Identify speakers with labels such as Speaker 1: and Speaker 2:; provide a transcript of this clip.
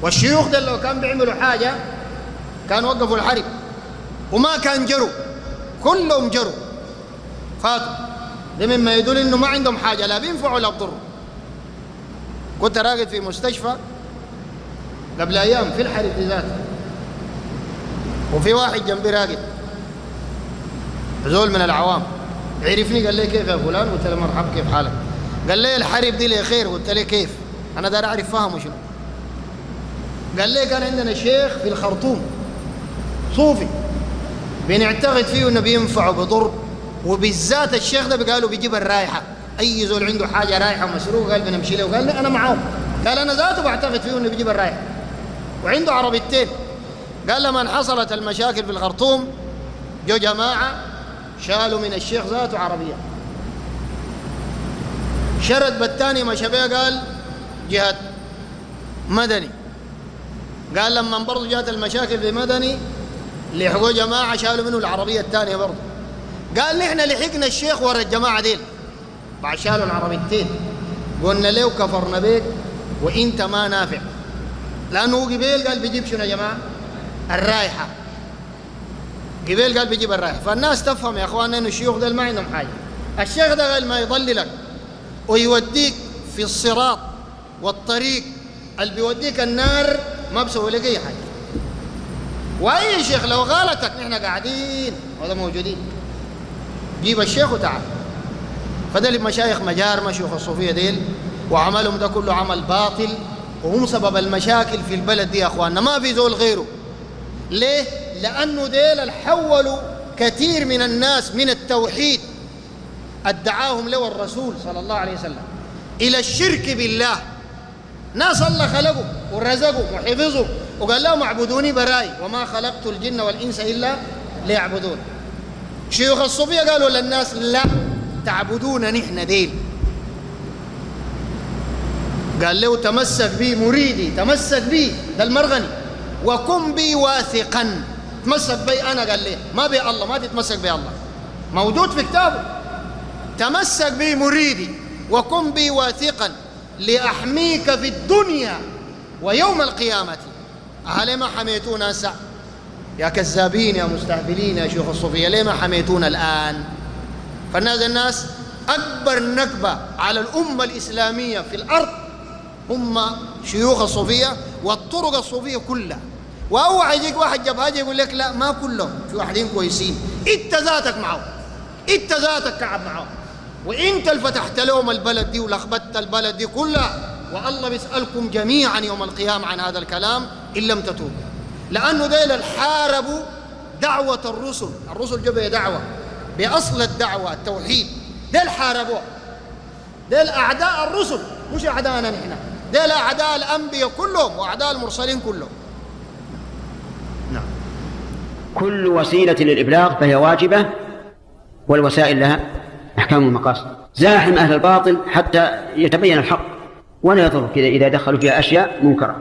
Speaker 1: والشيوخ ده لو كان بيعملوا حاجة كانوا وقفوا الحرب وما كان جروا، كلهم جروا فاتوا. ده مما يدل انه ما عندهم حاجة لا بينفعوا ولا بضروا. كنت راقد في مستشفى قبل ايام في الحرب ذاته، وفي واحد جنبي راقد زول من العوام عرفني قال لي كيف يا فلان؟ قلت له مرحبا كيف حالك؟ قال لي الحرب دي لي خير. قلت له كيف؟ انا داير اعرف فهمه شنو. قال لي كان عندنا شيخ في الخرطوم صوفي بنعتقد فيه انه بينفع وبضر، وبالذات الشيخ ده قالوا بيجيب الرايحه، اي زول عنده حاجه رايحه مسروقه قال بنمشي له. قال لي انا معاه، قال انا ذاته بعتقد فيه انه بيجيب الرايحه، وعنده عربيتين. قال لما حصلت المشاكل في الخرطوم جو جماعه شالوا من الشيخ ذاته عربيه، شرد بالتاني ما شبيه قال جهاد مدني. قال لما برضه جات المشاكل في مدني لحقوا جماعه شالوا منه العربيه الثانيه برضه. قال نحن لحقنا الشيخ ورا الجماعه ديل بعد شالوا العربيتين، قلنا له وكفرنا بيك وانت ما نافع، لانه هو قبيل قال بيجيب شنو يا جماعه؟ الرايحه. قبيل قال بيجيب الرايحه. فالناس تفهم يا اخواننا انه الشيوخ ديل ما عندهم حاجه. الشيخ ده قال ما يضللك ويوديك في الصراط والطريق اللي بيوديك النار ما بسوي لك اي حاجه. واي شيخ لو غلطك نحن قاعدين وهذا موجودين، جيب الشيخ وتعال. فده المشايخ مجار شيوخ الصوفيه ديل وعملهم ده كله عمل باطل، وهم سبب المشاكل في البلد دي يا اخواننا، ما في زول غيره. ليه؟ لانه ديل الحولوا كثير من الناس من التوحيد ادعاهم له الرسول صلى الله عليه وسلم الى الشرك بالله. ناس الله خلقهم ورزقهم وحفظهم وقال لهم اعبدوني براي وما خلقت الجن والانس الا ليعبدون. شيوخ الصوفيه قالوا للناس لا تعبدون نحن ديل. قال له تمسك بي مريدي، تمسك بي ده المرغني، وكن بي واثقا. تمسك بي انا، قال ليه ما بي الله، ما تتمسك بي الله، موجود في كتابه. تمسك بي مريدي وكن بي واثقا لأحميك في الدنيا ويوم القيامة. أهل ما حميتونا هسه يا كذابين يا مستهبلين يا شيوخ الصوفية؟ ليه ما حميتونا الآن؟ الناس أكبر نكبة على الأمة الإسلامية في الأرض هم شيوخ الصوفية والطرق الصوفية كلها. وأوعى يجيك واحد جبهة يقول لك لا ما كلهم، في واحدين كويسين، أنت ذاتك معهم، أنت ذاتك كعب معهم، وانت اللي فتحت لهم البلد دي ولخبطت البلد دي كلها. والله بيسألكم جميعا يوم القيامة عن هذا الكلام إن لم تتوبوا، لأنه ديل الحاربوا دعوة الرسل. الرسل جبه دعوة بأصل الدعوة التوحيد، ديل حاربوه. ديل أعداء الرسل مش أعداءنا نحن، ديل أعداء الأنبياء كلهم وأعداء المرسلين كلهم.
Speaker 2: نعم. كل وسيلة للإبلاغ فهي واجبة، والوسائل لها أحكام المقاصد. زاحم أهل الباطل حتى يتبين الحق، ولا يضر كذا إذا دخلوا فيها أشياء منكرة.